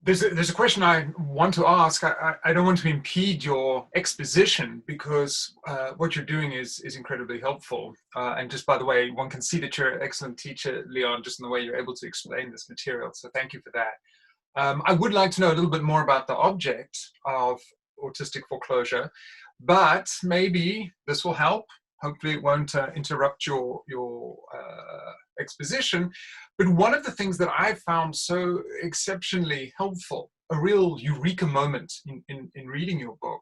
There's a question I want to ask. I don't want to impede your exposition because what you're doing is incredibly helpful. And just by the way, one can see that you're an excellent teacher, Leon, just in the way you're able to explain this material. So thank you for that. I would like to know a little bit more about the object of autistic foreclosure, but maybe this will help. Hopefully it won't interrupt your exposition. But one of the things that I found so exceptionally helpful, a real eureka moment in reading your book,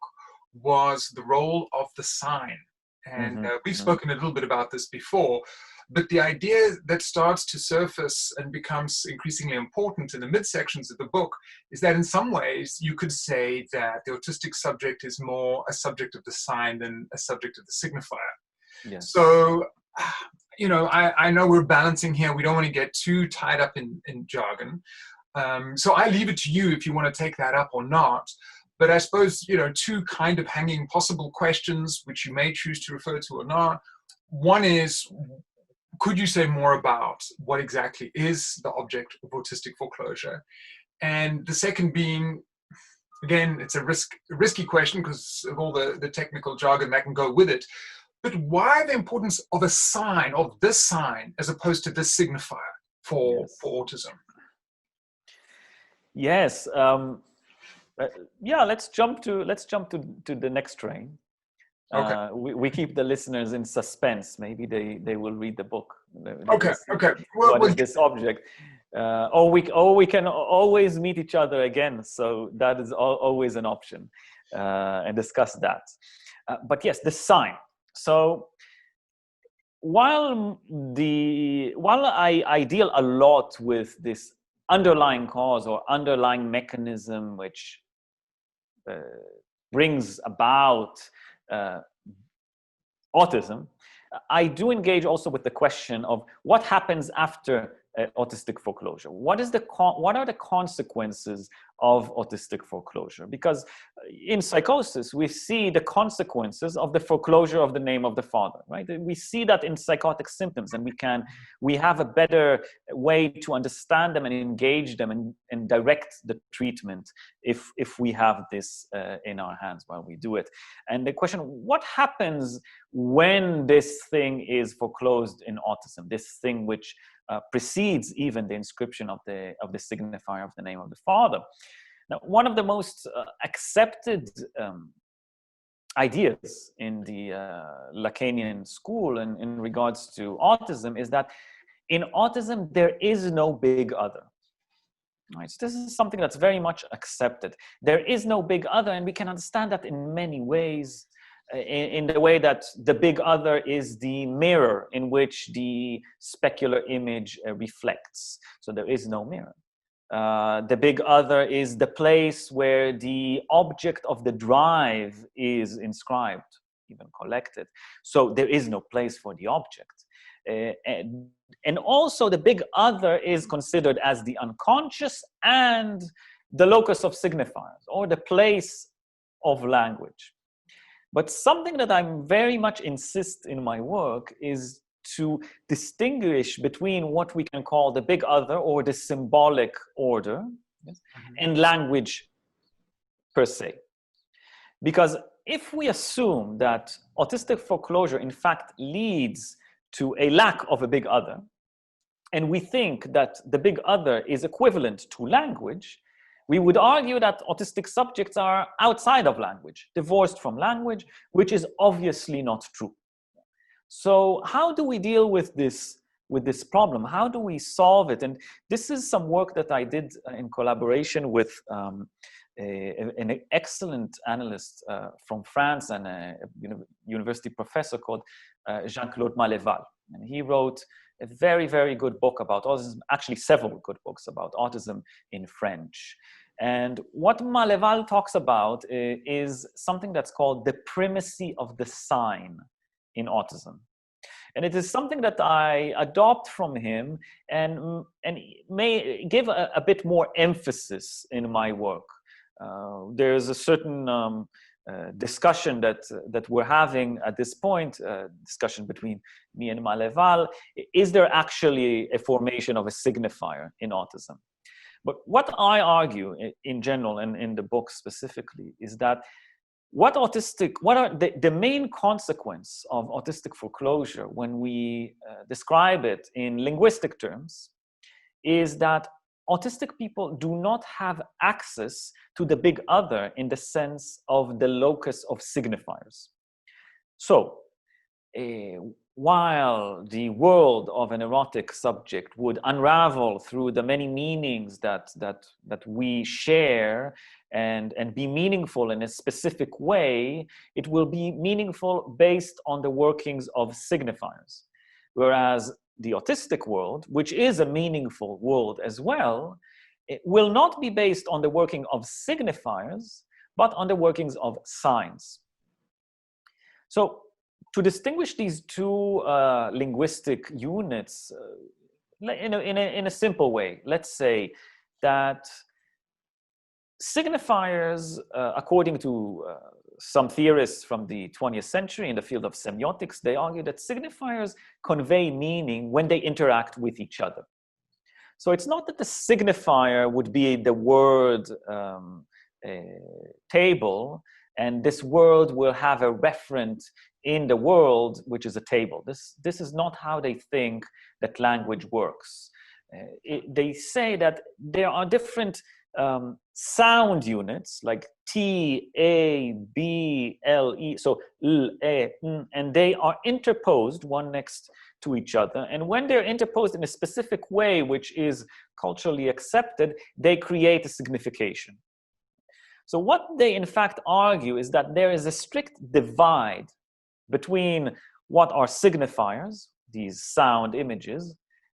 was the role of the sign. And we've spoken a little bit about this before, but the idea that starts to surface and becomes increasingly important in the midsections of the book is that in some ways you could say that the autistic subject is more a subject of the sign than a subject of the signifier. Yes. So, you know, I know we're balancing here. We don't want to get too tied up in jargon. So I leave it to you if you want to take that up or not. But I suppose, you know, two kind of hanging possible questions, which you may choose to refer to or not. One is, could you say more about what exactly is the object of autistic foreclosure? And the second being, again, it's a risky question because of all the technical jargon that can go with it. But why the importance of a sign, of this sign, as opposed to this signifier for autism? Yes. Yeah. Let's jump to the next train. Okay. We keep the listeners in suspense. Maybe they will read the book. Okay. Well, what is this object? Or we can always meet each other again. So that is always an option, and discuss that. But yes, the sign. So while I deal a lot with this underlying cause or underlying mechanism which brings about autism, I do engage also with the question of what happens after autistic foreclosure. What are the consequences of autistic foreclosure? Because in psychosis, we see the consequences of the foreclosure of the name of the father, right? We see that in psychotic symptoms, and we have a better way to understand them and engage them and direct the treatment if we have this in our hands while we do it. And the question, what happens when this thing is foreclosed in autism, this thing which precedes even the inscription of the signifier of the name of the father? Now, one of the most accepted ideas in the Lacanian school and in regards to autism is that in autism there is no big other. Right? So this is something that's very much accepted. There is no big other, and we can understand that in many ways. In the way that the big other is the mirror in which the specular image reflects. So there is no mirror. The big other is the place where the object of the drive is inscribed, even collected. So there is no place for the object. And also the big other is considered as the unconscious and the locus of signifiers, or the place of language. But something that I'm very much insist in my work is to distinguish between what we can call the big other or the symbolic order, yes, and language per se. Because if we assume that autistic foreclosure in fact leads to a lack of a big other, and we think that the big other is equivalent to language, we would argue that autistic subjects are outside of language, divorced from language, which is obviously not true. So how do we deal with this problem? How do we solve it? And this is some work that I did in collaboration with an excellent analyst from France and a university professor called Jean-Claude Maléval. And he wrote a very, very good book about autism, actually several good books about autism in French. And what Maléval talks about is something that's called the primacy of the sign in autism. And it is something that I adopt from him and may give a bit more emphasis in my work. There's a certain discussion that we're having at this point, discussion between me and Maléval. Is there actually a formation of a signifier in autism? But what I argue in general and in the book specifically is that what are the main consequence of autistic foreclosure when we describe it in linguistic terms is that autistic people do not have access to the big other in the sense of the locus of signifiers. So, while the world of an erotic subject would unravel through the many meanings that we share and be meaningful in a specific way, it will be meaningful based on the workings of signifiers. Whereas the autistic world, which is a meaningful world as well, it will not be based on the working of signifiers, but on the workings of signs. So, to distinguish these two linguistic units in a simple way, let's say that signifiers, according to some theorists from the 20th century in the field of semiotics, they argue that signifiers convey meaning when they interact with each other. So it's not that the signifier would be the word table, and this word will have a referent in the world, which is a table. This is not how they think that language works. They say that there are different sound units like T, A, B, L, E, so L, E, N, and they are interposed one next to each other. And when they're interposed in a specific way, which is culturally accepted, they create a signification. So what they in fact argue is that there is a strict divide between what are signifiers, these sound images,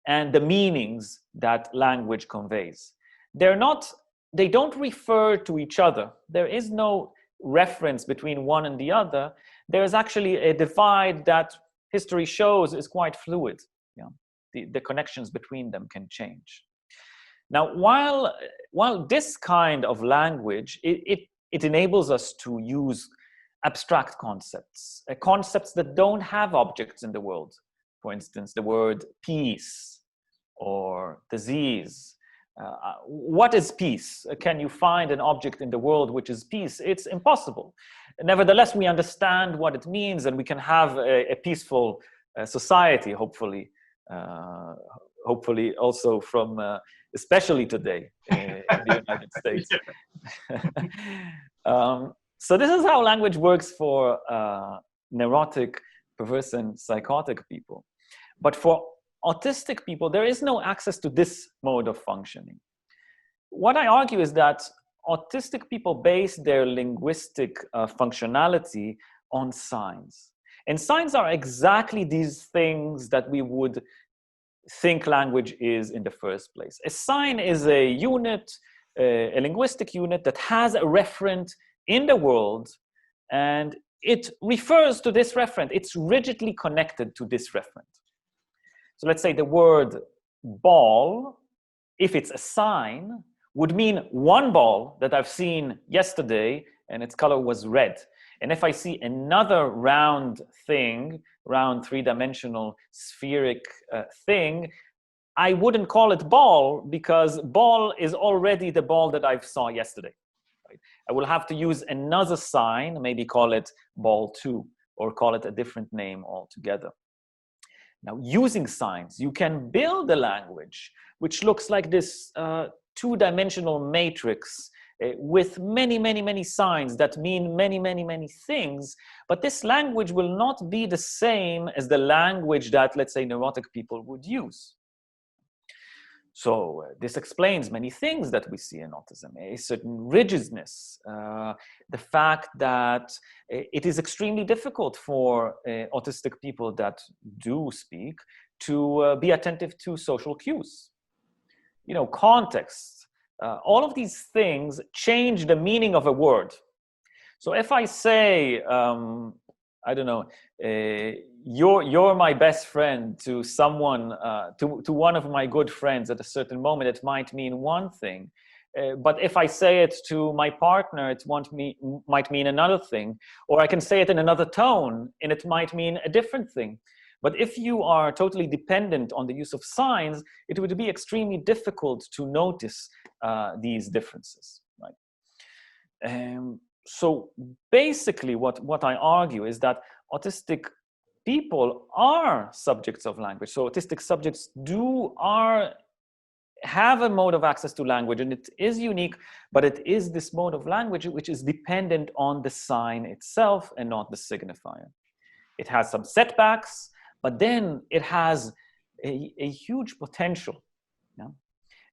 and the meanings that language conveys. They don't refer to each other. There is no reference between one and the other. There is actually a divide that history shows is quite fluid. The connections between them can change. Now, while this kind of language, it enables us to use abstract concepts, concepts that don't have objects in the world. For instance, the word peace or disease. What is peace? Can you find an object in the world which is peace? It's impossible. Nevertheless, we understand what it means, and we can have a peaceful society, hopefully. Hopefully also from, especially today in the United States. So this is how language works for neurotic, perverse, and psychotic people. But for autistic people, there is no access to this mode of functioning. What I argue is that autistic people base their linguistic functionality on signs. And signs are exactly these things that we would think language is in the first place. A sign is a unit, a linguistic unit that has a referent in the world, and it refers to this referent. It's rigidly connected to this referent. So let's say the word ball, if it's a sign, would mean one ball that I've seen yesterday and its color was red. And if I see another round thing, round three-dimensional spheric thing, I wouldn't call it ball because ball is already the ball that I saw yesterday. Right? I will have to use another sign, maybe call it ball 2 or call it a different name altogether. Now, using signs, you can build a language which looks like this two-dimensional matrix with many, many, many signs that mean many, many, many things. But this language will not be the same as the language that, let's say, neurotic people would use. So this explains many things that we see in autism, a certain rigidness, the fact that it is extremely difficult for autistic people that do speak to be attentive to social cues. Context. All of these things change the meaning of a word. So if I say, I don't know, you're my best friend to someone, to one of my good friends at a certain moment, it might mean one thing. But if I say it to my partner, it might mean another thing. Or I can say it in another tone, and it might mean a different thing. But if you are totally dependent on the use of signs, it would be extremely difficult to notice these differences, right? So basically what I argue is that autistic people are subjects of language. So autistic subjects have a mode of access to language, and it is unique, but it is this mode of language which is dependent on the sign itself and not the signifier. It has some setbacks, but then it has a huge potential. Yeah?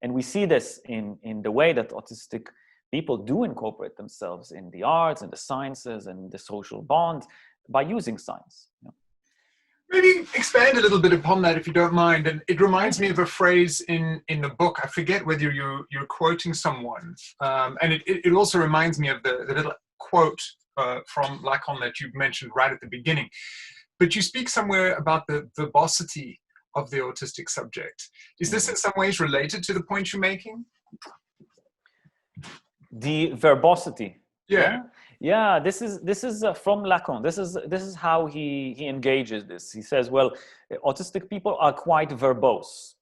And we see this in the way that autistic people do incorporate themselves in the arts and the sciences and the social bond by using signs. Yeah? Maybe expand a little bit upon that, if you don't mind. And it reminds me of a phrase in the book. I forget whether you're quoting someone. And it also reminds me of the little quote from Lacan that you mentioned right at the beginning. But you speak somewhere about the verbosity of the autistic subject. Is this in some ways related to the point you're making? The verbosity. Yeah. Yeah, this is from Lacan. This is how he engages this. He says, well, autistic people are quite verbose.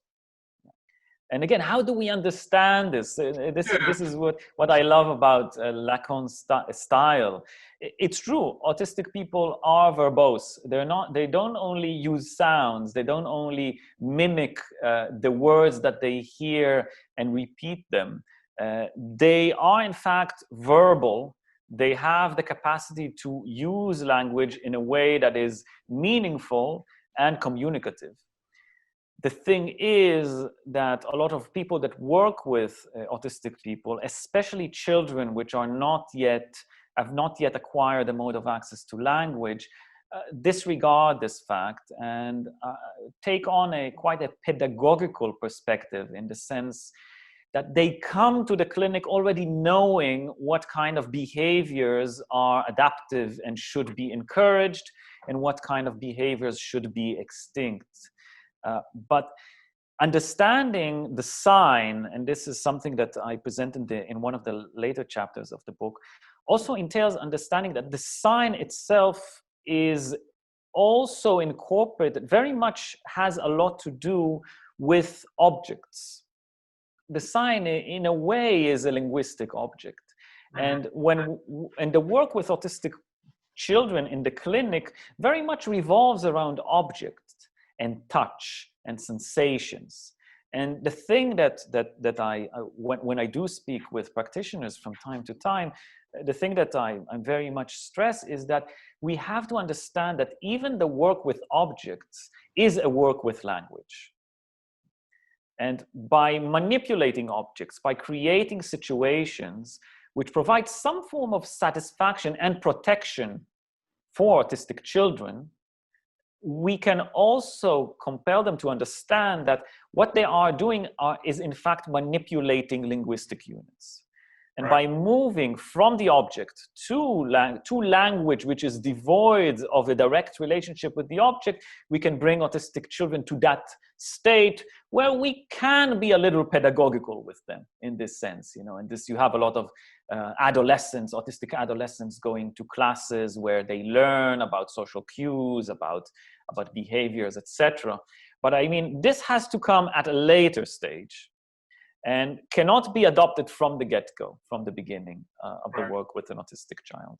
And again, how do we understand this? This is what I love about Lacan's style. It's true. Autistic people are verbose. They don't only use sounds. They don't only mimic the words that they hear and repeat them. They are in fact verbal. They have the capacity to use language in a way that is meaningful and communicative. The thing is that a lot of people that work with autistic people, especially children which have not yet acquired a mode of access to language, disregard this fact and take on quite a pedagogical perspective, in the sense that they come to the clinic already knowing what kind of behaviors are adaptive and should be encouraged and what kind of behaviors should be extinct. But understanding the sign, and this is something that I present in one of the later chapters of the book, also entails understanding that the sign itself is also incorporated, very much has a lot to do with objects. The sign, in a way, is a linguistic object. And the work with autistic children in the clinic very much revolves around objects and touch and sensations. And the thing that when I do speak with practitioners from time to time, the thing that I very much stress is that we have to understand that even the work with objects is a work with language. And by manipulating objects, by creating situations which provide some form of satisfaction and protection for autistic children, we can also compel them to understand that what they are doing is in fact manipulating linguistic units. And by moving from the object to language which is devoid of a direct relationship with the object, we can bring autistic children to that state where we can be a little pedagogical with them in this sense. And this, you have a lot of autistic adolescents going to classes where they learn about social cues, about behaviors, etc. But I mean, this has to come at a later stage and cannot be adopted from the get-go, from the beginning of the work with an autistic child.